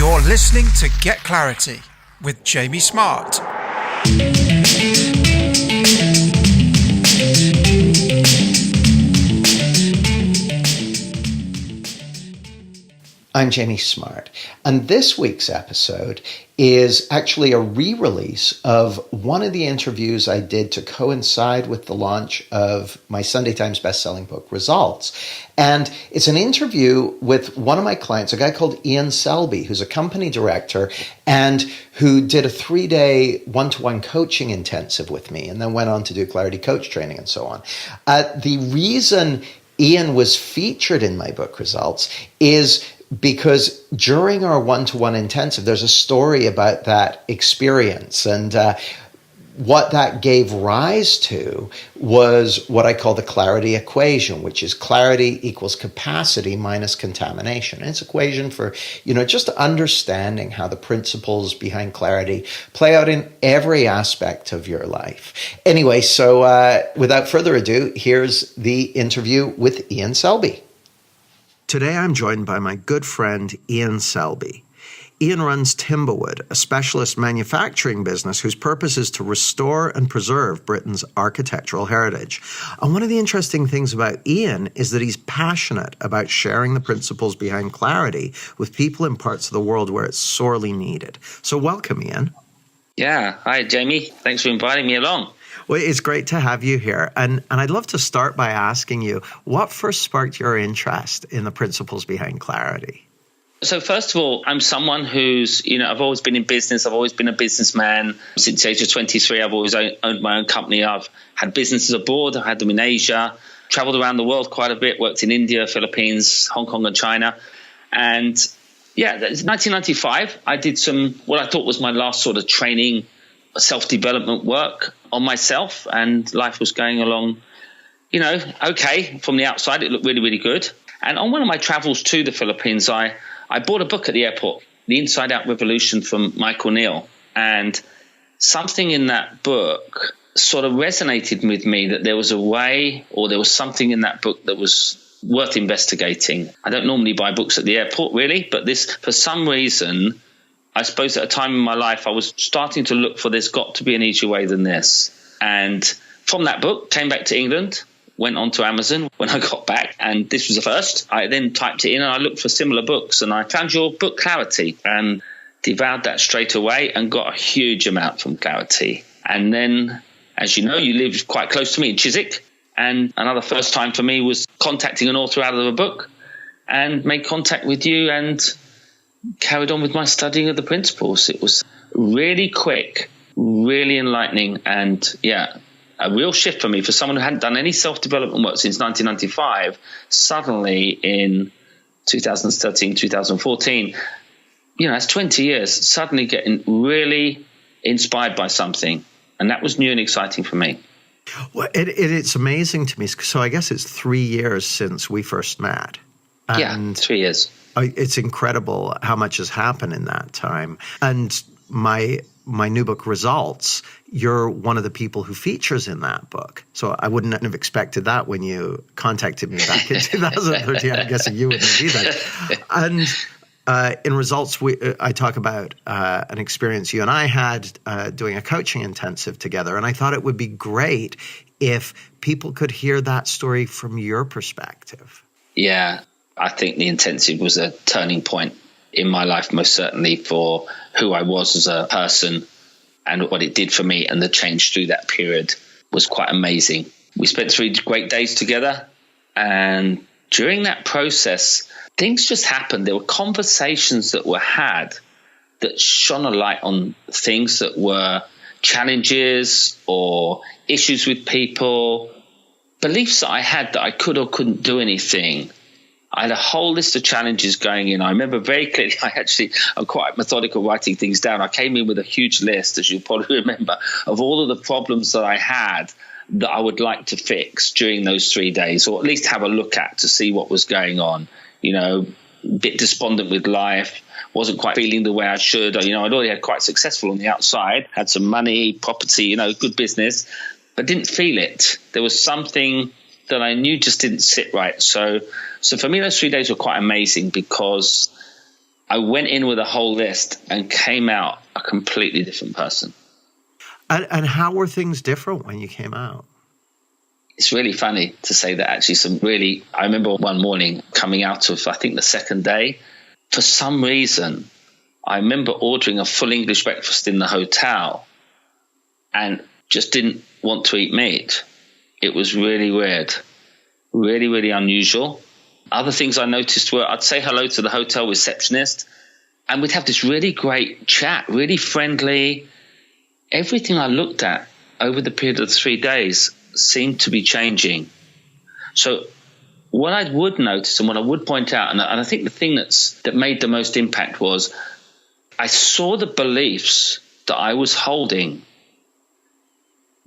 You're listening to Get Clarity with Jamie Smart. I'm Jamie Smart, and this week's episode is actually a re-release of one of the interviews I did to coincide with the launch of my Sunday Times best-selling book, Results. And it's an interview with one of my clients, a guy called Ian Selby, who's a company director and who did a 3-day one-to-one coaching intensive with me and then went on to do Clarity Coach training and so on. The reason Ian was featured in my book, Results, is because during our one-to-one intensive, there's a story about that experience. And what that gave rise to was what I call the clarity equation, which is clarity equals capacity minus contamination. And it's an equation for, just understanding how the principles behind clarity play out in every aspect of your life. Anyway, so without further ado, here's the interview with Ian Selby. Today, I'm joined by my good friend, Ian Selby. Ian runs Timberwood, a specialist manufacturing business whose purpose is to restore and preserve Britain's architectural heritage. And one of the interesting things about Ian is that he's passionate about sharing the principles behind clarity with people in parts of the world where it's sorely needed. So welcome, Ian. Yeah. Hi, Jamie. Thanks for inviting me along. Well, it's great to have you here. And I'd love to start by asking you, what first sparked your interest in the principles behind clarity? So first of all, I'm someone who's, I've always been in business. I've always been a businessman. Since the age of 23, I've always owned my own company. I've had businesses abroad. I've had them in Asia, traveled around the world quite a bit, worked in India, Philippines, Hong Kong and China. And yeah, 1995, I did what I thought was my last sort of training, self-development work on myself, and life was going along, okay. From the outside, it looked really, really good. And on one of my travels to the Philippines, I bought a book at the airport, The Inside Out Revolution from Michael Neal. And something in that book sort of resonated with me, that there was a way, or there was something in that book that was worth investigating. I don't normally buy books at the airport, really, but this, for some reason, I suppose at a time in my life, I was starting to look for there's got to be an easier way than this. And from that book, came back to England, went on to Amazon when I got back, and this was the first. I then typed it in and I looked for similar books, and I found your book, Clarity, and devoured that straight away and got a huge amount from Clarity. And then, as you know, you live quite close to me in Chiswick, and another first time for me was contacting an author out of a book, and made contact with you and carried on with my studying of the principles. It was really quick, really enlightening, and a real shift for me, for someone who hadn't done any self-development work since 1995. Suddenly in 2013, 2014, that's 20 years, suddenly getting really inspired by something. And that was new and exciting for me. Well, it's amazing to me. So I guess it's 3 years since we first met. And 3 years. It's incredible how much has happened in that time. And my new book, Results, you're one of the people who features in that book. So I wouldn't have expected that when you contacted me back in 2013. I'm guessing you wouldn't either. And in Results, I talk about an experience you and I had doing a coaching intensive together. And I thought it would be great if people could hear that story from your perspective. Yeah. I think the intensive was a turning point in my life, most certainly, for who I was as a person and what it did for me. And the change through that period was quite amazing. We spent 3 great days together. And during that process, things just happened. There were conversations that were had that shone a light on things that were challenges or issues with people, beliefs that I had that I could or couldn't do anything. I had a whole list of challenges going in. I remember very clearly, I'm quite methodical writing things down. I came in with a huge list, as you'll probably remember, of all of the problems that I had that I would like to fix during those 3 days, or at least have a look at to see what was going on. A bit despondent with life, wasn't quite feeling the way I should. I'd already had quite successful on the outside, had some money, property, good business, but didn't feel it. There was something that I knew just didn't sit right. So for me, those 3 days were quite amazing because I went in with a whole list and came out a completely different person. And how were things different when you came out? It's really funny to say that actually. I remember one morning coming out of, I think, the second day. For some reason, I remember ordering a full English breakfast in the hotel and just didn't want to eat meat. It was really weird, really, really unusual. Other things I noticed were I'd say hello to the hotel receptionist and we'd have this really great chat, really friendly. Everything I looked at over the period of 3 days seemed to be changing. So what I would notice and what I would point out, and I think the thing that made the most impact was I saw the beliefs that I was holding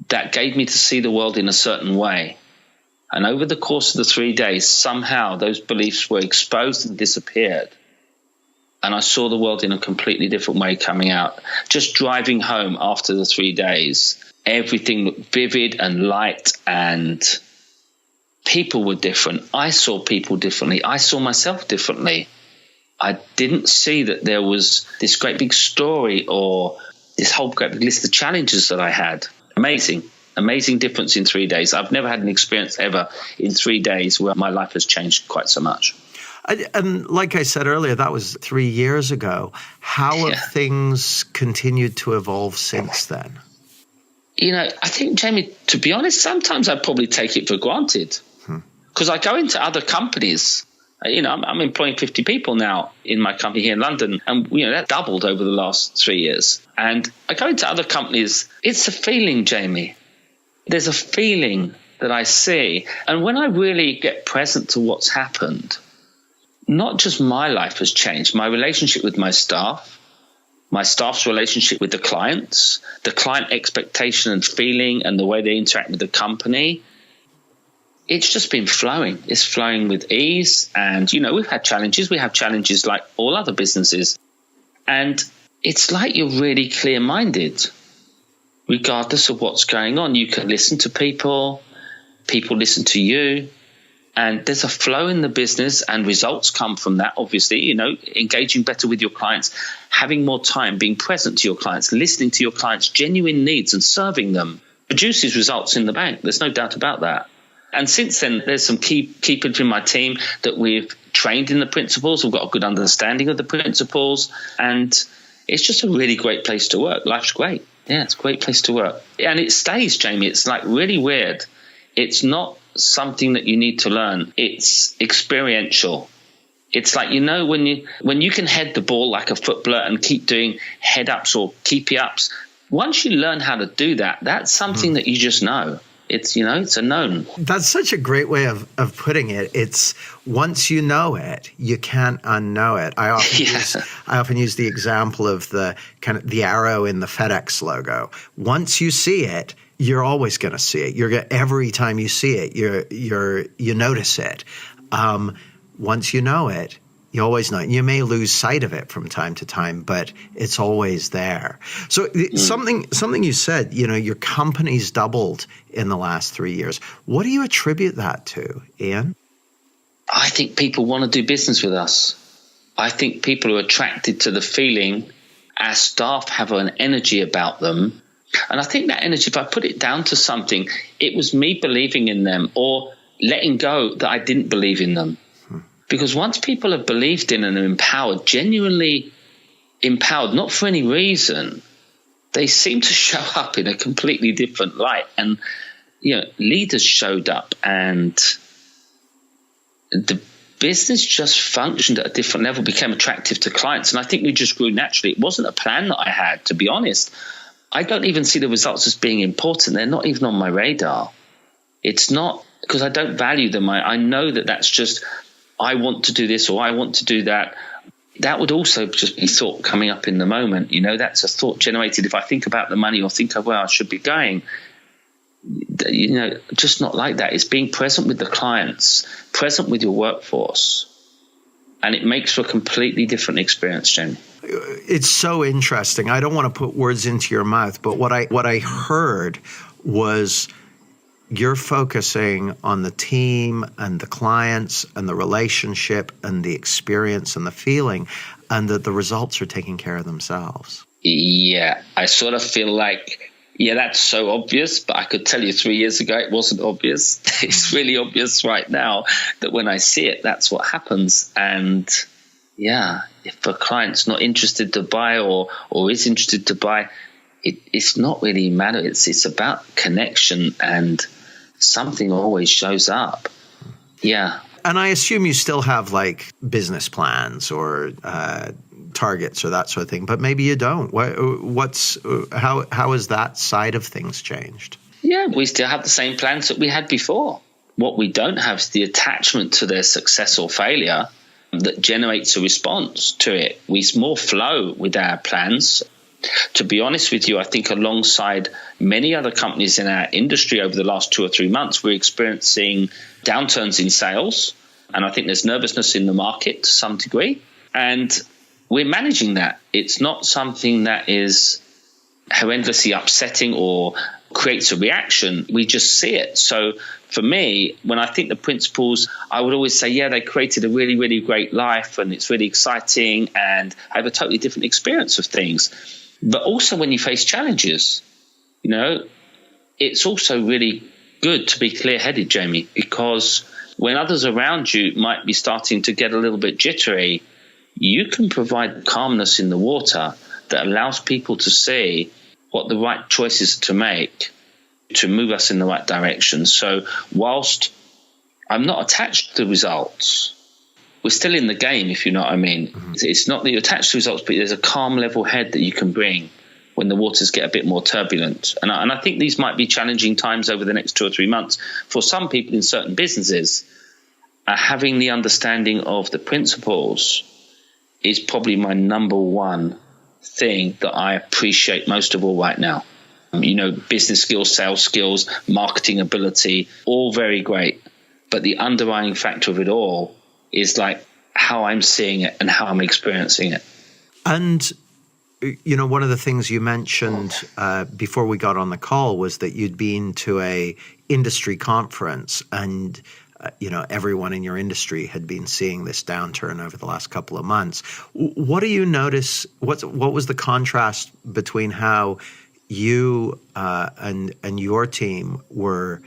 that gave me to see the world in a certain way. And over the course of the 3 days, somehow those beliefs were exposed and disappeared. And I saw the world in a completely different way coming out. Just driving home after the 3 days, everything looked vivid and light, and people were different. I saw people differently. I saw myself differently. I didn't see that there was this great big story or this whole great big list of challenges that I had. Amazing difference in 3 days. I've never had an experience ever in 3 days where my life has changed quite so much. And like I said earlier, that was 3 years ago. How have things continued to evolve since then? I think, Jamie, to be honest, sometimes I probably take it for granted because I go into other companies. I'm employing 50 people now in my company here in London, and that doubled over the last 3 years. And I go into other companies. It's a feeling, Jamie. There's a feeling that I see, and when I really get present to what's happened, not just my life has changed. My relationship with my staff's relationship with the clients, the client expectation and feeling, and the way they interact with the company. It's just been flowing. It's flowing with ease. And, we've had challenges. We have challenges like all other businesses. And it's like you're really clear-minded, regardless of what's going on. You can listen to people listen to you, and there's a flow in the business and results come from that, obviously, engaging better with your clients, having more time, being present to your clients, listening to your clients' genuine needs and serving them produces results in the bank. There's no doubt about that. And since then, there's some key people in my team that we've trained in the principles. We've got a good understanding of the principles. And it's just a really great place to work. Life's great. Yeah, it's a great place to work. And it stays, Jamie. It's like really weird. It's not something that you need to learn. It's experiential. It's like, when you can head the ball like a footballer and keep doing head ups or keepy ups, once you learn how to do that, that's something that you just know. It's, it's a known. That's such a great way of putting it. It's once you know it, you can't unknow it. I often use the example of the kind of the arrow in the FedEx logo. Once you see it, you're always going to see it. Every time you see it, you notice it. Once you know it, you always know it. You may lose sight of it from time to time, but it's always there. So something you said, your company's doubled in the last 3 years. What do you attribute that to, Ian? I think people want to do business with us. I think people are attracted to the feeling our staff have an energy about them. And I think that energy, if I put it down to something, it was me believing in them or letting go that I didn't believe in them. Because once people have believed in and are empowered, genuinely empowered, not for any reason, they seem to show up in a completely different light. And, leaders showed up and the business just functioned at a different level, became attractive to clients. And I think we just grew naturally. It wasn't a plan that I had, to be honest. I don't even see the results as being important. They're not even on my radar. It's not because I don't value them. I know that that's just, I want to do this or I want to do that. That would also just be thought coming up in the moment. That's a thought generated. If I think about the money or think of where I should be going, just not like that. It's being present with the clients, present with your workforce. And it makes for a completely different experience, Jamie. It's so interesting. I don't want to put words into your mouth, but what I heard was you're focusing on the team and the clients and the relationship and the experience and the feeling. and that the results are taking care of themselves. Yeah, I sort of feel like, yeah, that's so obvious, but I could tell you 3 years ago it wasn't obvious. It's really obvious right now that when I see it, that's what happens. And yeah, if a client's not interested to buy or is interested to buy, it's not really matter. It's about connection, and something always shows up. Yeah. And I assume you still have like business plans or targets or that sort of thing, but maybe you don't. How has that side of things changed? Yeah, we still have the same plans that we had before. What we don't have is the attachment to their success or failure that generates a response to it. We more flow with our plans. To be honest with you, I think alongside many other companies in our industry over the last 2 or 3 months, we're experiencing downturns in sales. And I think there's nervousness in the market to some degree. And we're managing that. It's not something that is horrendously upsetting or creates a reaction. We just see it. So for me, when I think the principles, I would always say, yeah, they created a really, really great life and it's really exciting and I have a totally different experience of things. But also when you face challenges, you know, it's also really good to be clear-headed, Jamie, because when others around you might be starting to get a little bit jittery, you can provide calmness in the water that allows people to see what the right choices to make to move us in the right direction. So whilst I'm not attached to the results, we're still in the game, if you know what I mean. Mm-hmm. It's not that you're attached to results, but there's a calm level head that you can bring when the waters get a bit more turbulent. And I think these might be challenging times over the next 2 or 3 months. For some people in certain businesses, having the understanding of the principles is probably my number one thing that I appreciate most of all right now. You know, business skills, sales skills, marketing ability, all very great. But the underlying factor of it all is like how I'm seeing it and how I'm experiencing it. And, you know, one of the things you mentioned before we got on the call was that you'd been to a industry conference and you know, everyone in your industry had been seeing this downturn over the last couple of months. What do you notice? What was the contrast between how you and your team were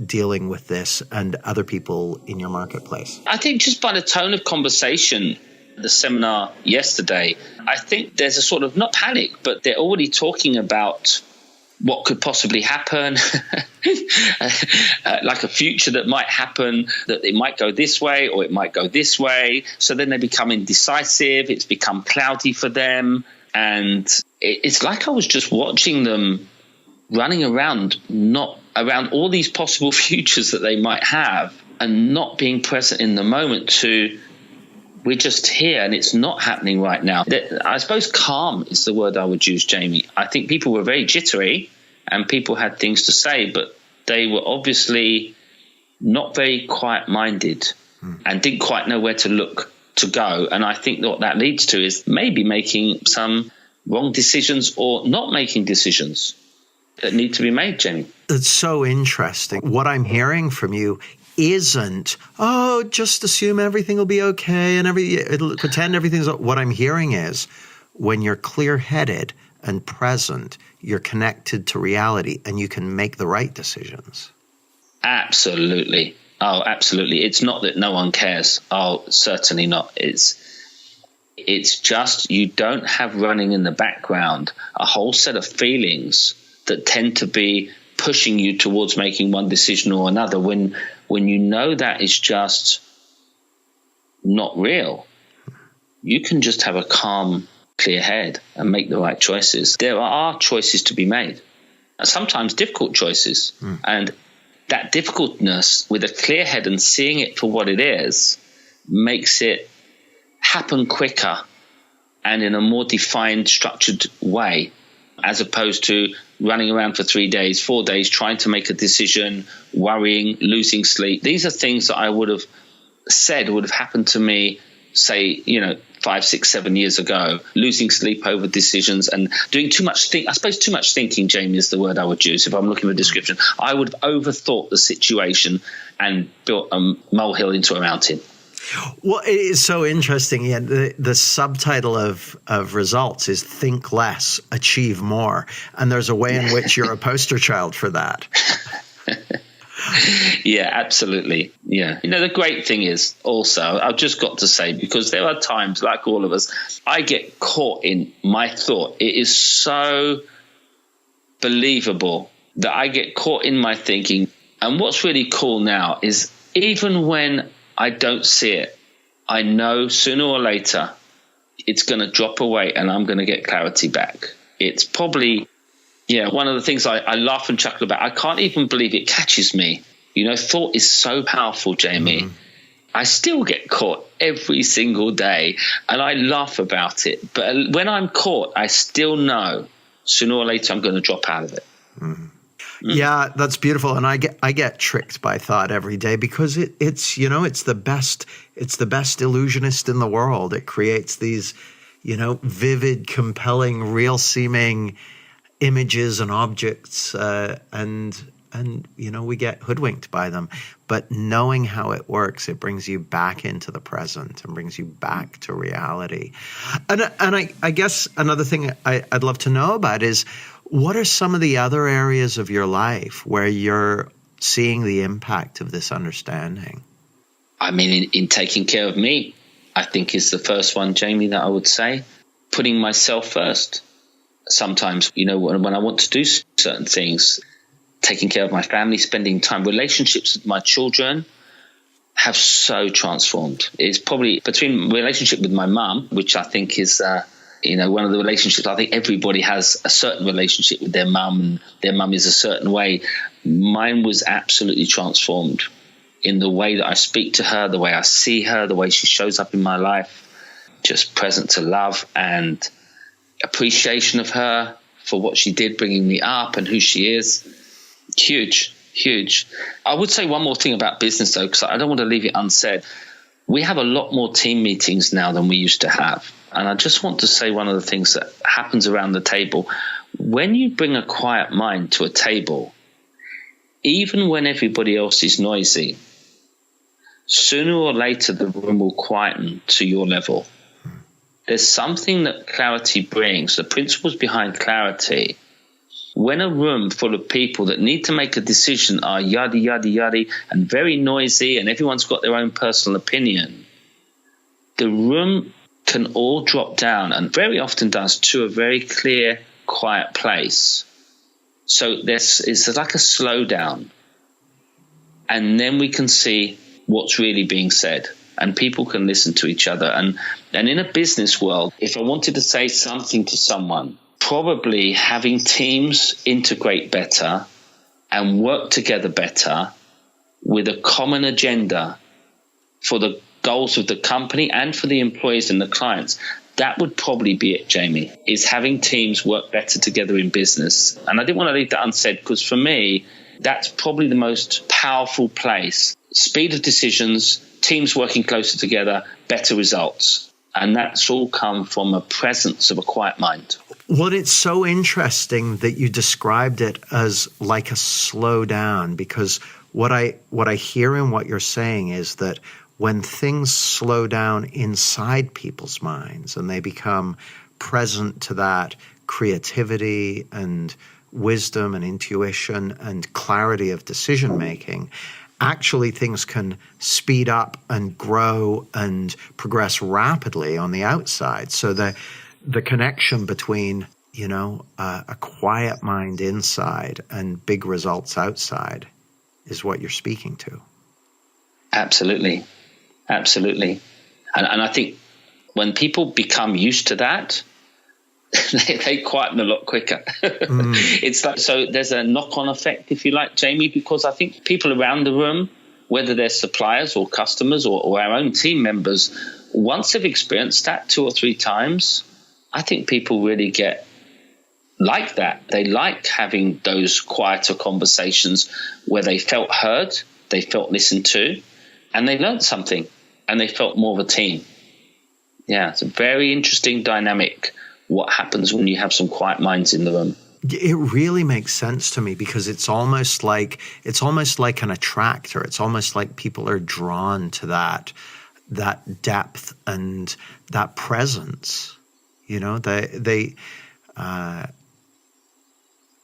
dealing with this and other people in your marketplace? I think just by the tone of conversation, the seminar yesterday, I think there's a sort of not panic, but they're already talking about what could possibly happen, like a future that might happen, that it might go this way or it might go this way. So then they become indecisive. It's become cloudy for them. And it's like I was just watching them running around, not around all these possible futures that they might have and not being present in the moment to, we're just here and it's not happening right now. I suppose calm is the word I would use, Jamie. I think people were very jittery and people had things to say, but they were obviously not very quiet-minded and didn't quite know where to look to go. And I think what that leads to is maybe making some wrong decisions or not making decisions that need to be made, Jamie. It's so interesting. What I'm hearing from you isn't, oh, just assume everything will be okay and it'll pretend everything's. What I'm hearing is when you're clear-headed and present, you're connected to reality and you can make the right decisions. Absolutely. Oh, absolutely. It's not that no one cares. Oh, certainly not. It's just you don't have running in the background a whole set of feelings that tend to be pushing you towards making one decision or another when you know that is just not real. You can just have a calm, clear head and make the right choices. There are choices to be made, sometimes difficult choices. And that difficultness with a clear head and seeing it for what it is makes it happen quicker and in a more defined, structured way, as opposed to running around for 3 days, 4 days, trying to make a decision, worrying, losing sleep. These are things that I would have said would have happened to me, say, 5, 6, 7 years ago, losing sleep over decisions and doing too much I suppose too much thinking, Jamie, is the word I would use if I'm looking for a description. I would have overthought the situation and built a molehill into a mountain. Well, it is so interesting. Yeah, the subtitle of results is "Think Less, Achieve More," and there's a way in which you're a poster child for that. Yeah, absolutely. Yeah. The great thing is also, I've just got to say, because there are times, like all of us, I get caught in my thought. It is so believable that I get caught in my thinking. And what's really cool now is even when I don't see it, I know sooner or later it's going to drop away and I'm going to get clarity back. It's probably, one of the things I laugh and chuckle about. I can't even believe it catches me. Thought is so powerful, Jamie. Mm. I still get caught every single day and I laugh about it. But when I'm caught, I still know sooner or later I'm going to drop out of it. Mm. Yeah, that's beautiful. And I get tricked by thought every day because it's the best illusionist in the world. It creates these, vivid, compelling, real seeming images and objects, and we get hoodwinked by them. But knowing how it works, it brings you back into the present and brings you back to reality. And I guess another thing I'd love to know about is, what are some of the other areas of your life where you're seeing the impact of this understanding? I mean, in taking care of me, I think is the first one, Jamie, that I would say. Putting myself first. Sometimes, when I want to do certain things, taking care of my family, spending time, relationships with my children have so transformed. It's probably between relationship with my mum, which I think is one of the relationships. I think everybody has a certain relationship with their mum, and their mum is a certain way. Mine was absolutely transformed in the way that I speak to her, the way I see her, the way she shows up in my life, just present to love and appreciation of her for what she did, bringing me up and who she is. Huge. I would say one more thing about business, though, because I don't want to leave it unsaid. We have a lot more team meetings now than we used to have. And I just want to say one of the things that happens around the table. When you bring a quiet mind to a table, even when everybody else is noisy, sooner or later the room will quieten to your level. There's something that clarity brings, the principles behind clarity. When a room full of people that need to make a decision are yada, yada, yada, and very noisy, and everyone's got their own personal opinion, the room can all drop down, and very often does, to a very clear, quiet place. So it's like a slowdown. And then we can see what's really being said, and people can listen to each other. And in a business world, if I wanted to say something to someone, probably having teams integrate better and work together better with a common agenda for the goals of the company and for the employees and the clients. That would probably be it, Jamie, is having teams work better together in business. And I didn't want to leave that unsaid, because for me, that's probably the most powerful place. Speed of decisions, teams working closer together, better results. And that's all come from a presence of a quiet mind. Well, it's so interesting that you described it as like a slow down, because what I hear in what you're saying is that when things slow down inside people's minds and they become present to that creativity and wisdom and intuition and clarity of decision making, actually things can speed up and grow and progress rapidly on the outside. So the connection between, a quiet mind inside and big results outside is what you're speaking to. Absolutely. And I think when people become used to that, they quieten a lot quicker. It's like, so there's a knock-on effect, if you like, Jamie, because I think people around the room, whether they're suppliers or customers or our own team members, once they've experienced that 2 or 3 times, I think people really get like that. They like having those quieter conversations where they felt heard, they felt listened to, and they learned something, and they felt more of a team. Yeah, it's a very interesting dynamic, what happens when you have some quiet minds in the room. It really makes sense to me, because it's almost like an attractor. It's almost like people are drawn to that that depth and that presence. You know,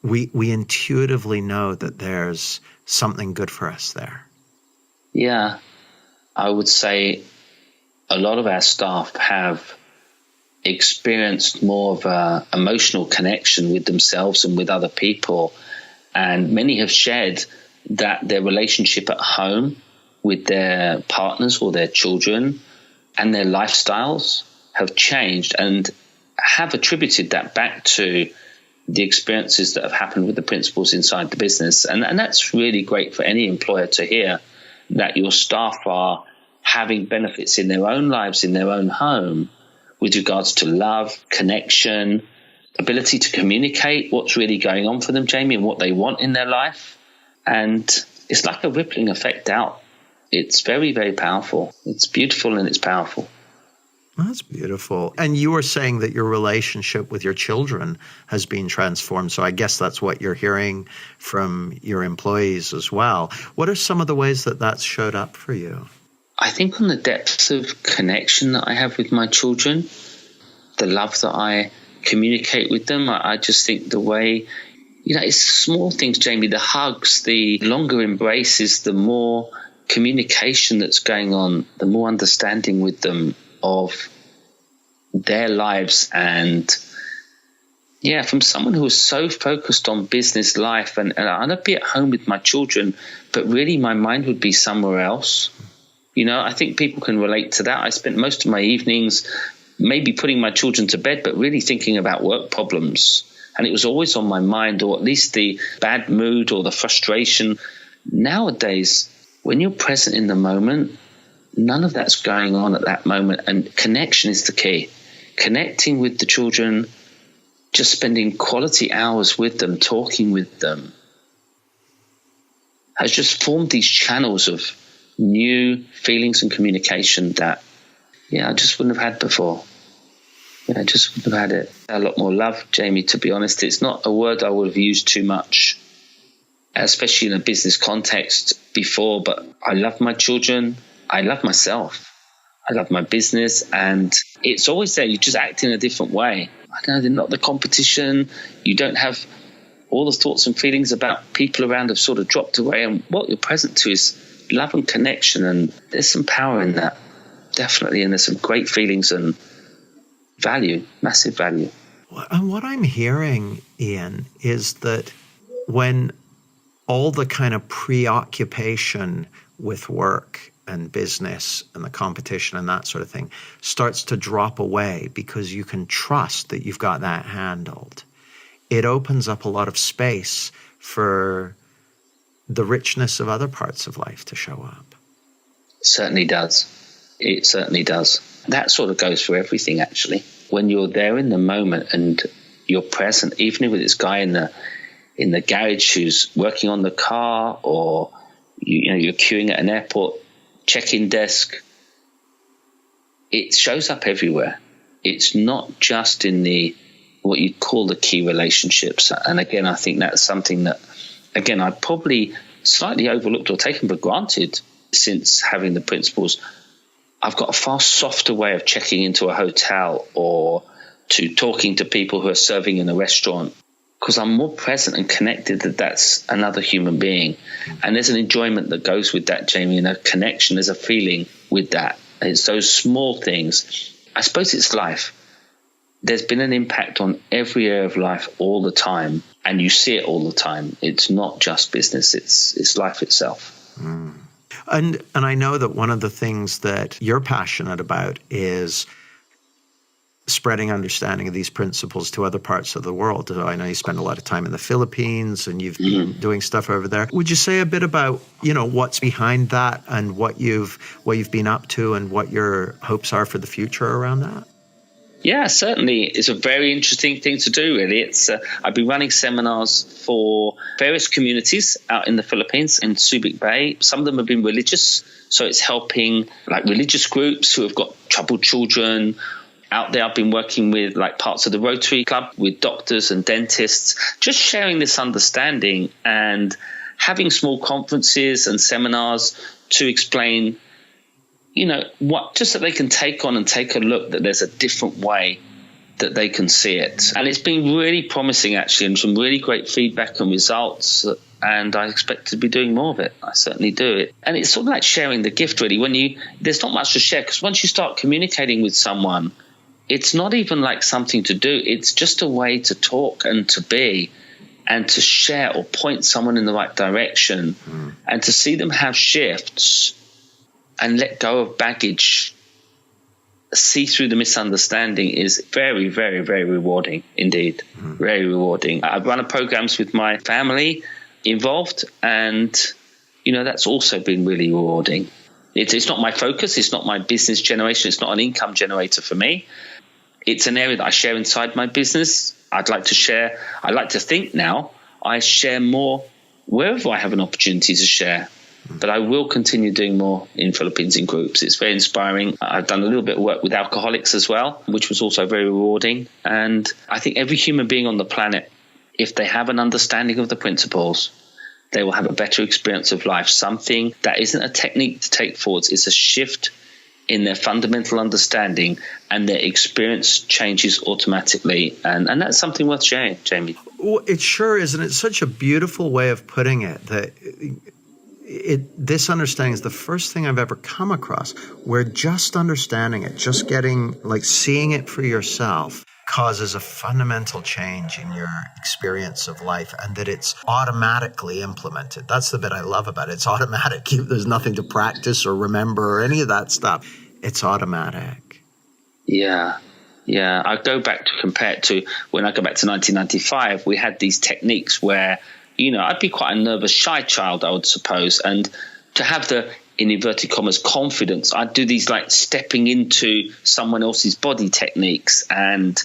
we intuitively know that there's something good for us there. Yeah, I would say a lot of our staff have experienced more of a emotional connection with themselves and with other people. And many have shared that their relationship at home with their partners or their children and their lifestyles have changed, and have attributed that back to the experiences that have happened with the principals inside the business. And that's really great for any employer to hear, that your staff are having benefits in their own lives, in their own home, with regards to love, connection, ability to communicate what's really going on for them, Jamie, and what they want in their life. And it's like a rippling effect out. It's very, very powerful. It's beautiful and it's powerful. That's beautiful. And you were saying that your relationship with your children has been transformed. So I guess that's what you're hearing from your employees as well. What are some of the ways that that's showed up for you? I think on the depths of connection that I have with my children, the love that I communicate with them, I just think the way, it's small things, Jamie, the hugs, the longer embraces, the more communication that's going on, the more understanding with them of their lives. And from someone who was so focused on business life, and I'd be at home with my children, but really my mind would be somewhere else. I think people can relate to that. I spent most of my evenings maybe putting my children to bed, but really thinking about work problems. And it was always on my mind, or at least the bad mood or the frustration. Nowadays, when you're present in the moment, none of that's going on at that moment. And connection is the key. Connecting with the children, just spending quality hours with them, talking with them, has just formed these channels of new feelings and communication that, I just wouldn't have had before. I just wouldn't have had it. A lot more love, Jamie, to be honest. It's not a word I would have used too much, especially in a business context before, but I love my children. I love myself. I love my business, and it's always there. You just act in a different way. I don't know, they're not the competition. You don't have all the thoughts and feelings about people around have sort of dropped away, and what you're present to is love and connection, and there's some power in that, definitely, and there's some great feelings and value, massive value. And what I'm hearing, Ian, is that when all the kind of preoccupation with work and business and the competition and that sort of thing starts to drop away because you can trust that you've got that handled, it opens up a lot of space for the richness of other parts of life to show up. Certainly does. It certainly does. That sort of goes for everything, actually. When you're there in the moment and you're present, even with this guy in the garage who's working on the car, or you're queuing at an airport check-in desk, it shows up everywhere. It's not just in the what you'd call the key relationships. And again, I think that's something that, again, I probably slightly overlooked or taken for granted since having the principles. I've got a far softer way of checking into a hotel or to talking to people who are serving in a restaurant, because I'm more present and connected that that's another human being. And there's an enjoyment that goes with that, Jamie, and a connection. There's a feeling with that. It's those small things. I suppose it's life. There's been an impact on every area of life all the time, and you see it all the time. It's not just business, it's life itself. Mm. And I know that one of the things that you're passionate about is spreading understanding of these principles to other parts of the world. I know you spend a lot of time in the Philippines and you've been doing stuff over there. Would you say a bit about, what's behind that and what you've been up to and what your hopes are for the future around that? Yeah, certainly. It's a very interesting thing to do, really. I've been running seminars for various communities out in the Philippines, in Subic Bay. Some of them have been religious, so it's helping like religious groups who have got troubled children. Out there, I've been working with like parts of the Rotary Club with doctors and dentists, just sharing this understanding and having small conferences and seminars to explain just that they can take on and take a look, that there's a different way that they can see it. And it's been really promising, actually, and some really great feedback and results. And I expect to be doing more of it. I certainly do it. And it's sort of like sharing the gift, really. There's not much to share, because once you start communicating with someone, it's not even like something to do. It's just a way to talk and to be and to share or point someone in the right direction and to see them have shifts and let go of baggage, see through the misunderstanding, is very, very, very rewarding indeed. Very rewarding. I've run programs with my family involved, and that's also been really rewarding. It's not my focus. It's not my business generation. It's not an income generator for me. It's an area that I share inside my business. I'd like to think now I share more wherever I have an opportunity to share. But I will continue doing more in Philippines in groups. It's very inspiring. I've done a little bit of work with alcoholics as well, which was also very rewarding. And I think every human being on the planet, if they have an understanding of the principles, they will have a better experience of life. Something that isn't a technique to take forwards. It's a shift in their fundamental understanding, and their experience changes automatically. And that's something worth sharing, Jamie. Well, it sure is. And it's such a beautiful way of putting it, that this understanding is the first thing I've ever come across where just understanding it, just getting, seeing it for yourself, causes a fundamental change in your experience of life, and that it's automatically implemented. That's the bit I love about it. It's automatic. There's nothing to practice or remember or any of that stuff. It's automatic. Yeah. I go back to compare it to when I go back to 1995, we had these techniques where, I'd be quite a nervous, shy child, I would suppose. And to have the, in inverted commas, confidence, I'd do these stepping into someone else's body techniques. And,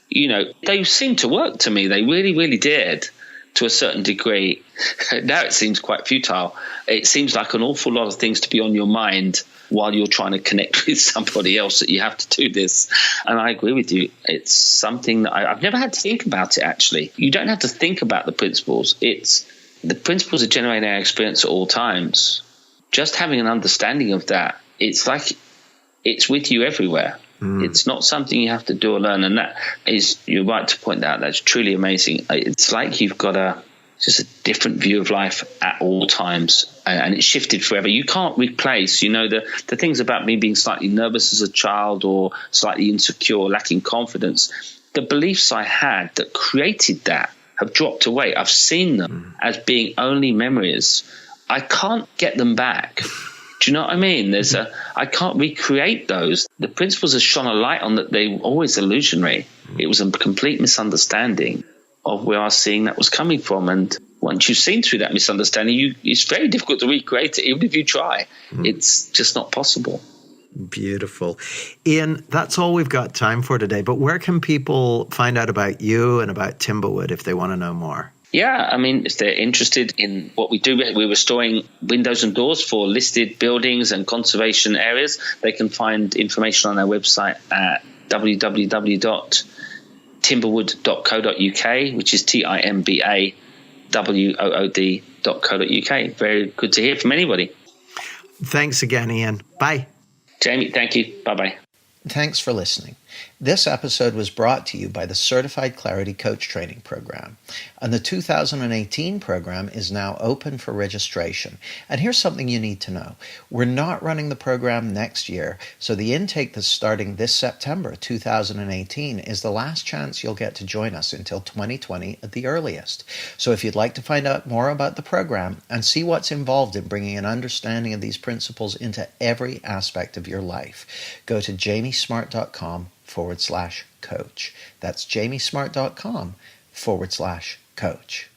they seemed to work to me. They really, really did, to a certain degree. Now it seems quite futile. It seems like an awful lot of things to be on your mind while you're trying to connect with somebody else, that you have to do this. And I agree with you. It's something that I've never had to think about it, actually. You don't have to think about the principles. The principles are generating our experience at all times. Just having an understanding of that, it's like it's with you everywhere. It's not something you have to do or learn. And that is, you're right to point that out. That's truly amazing. It's like you've got just a different view of life at all times, and it's shifted forever. You can't replace, the things about me being slightly nervous as a child or slightly insecure, lacking confidence. The beliefs I had that created that have dropped away. I've seen them as being only memories. I can't get them back. Do you know what I mean? I can't recreate those. The principles have shone a light on that. They were always illusionary. It was a complete misunderstanding of where I was seeing that was coming from. And once you've seen through that misunderstanding, it's very difficult to recreate it, even if you try. It's just not possible. Beautiful. Ian, that's all we've got time for today. But where can people find out about you and about Timberwood if they want to know more? Yeah, if they're interested in what we do, we're restoring windows and doors for listed buildings and conservation areas. They can find information on our website at www.timberwood.co.uk, which is timbawood.co.uk. Very good to hear from anybody. Thanks again, Ian. Bye. Jamie, thank you. Bye-bye. Thanks for listening. This episode was brought to you by the Certified Clarity Coach Training Program, and the 2018 program is now open for registration. And here's something you need to know. We're not running the program next year, so the intake that's starting this September 2018 is the last chance you'll get to join us until 2020 at the earliest. So if you'd like to find out more about the program and see what's involved in bringing an understanding of these principles into every aspect of your life, go to jamiesmart.com/coach. That's jamiesmart.com/coach.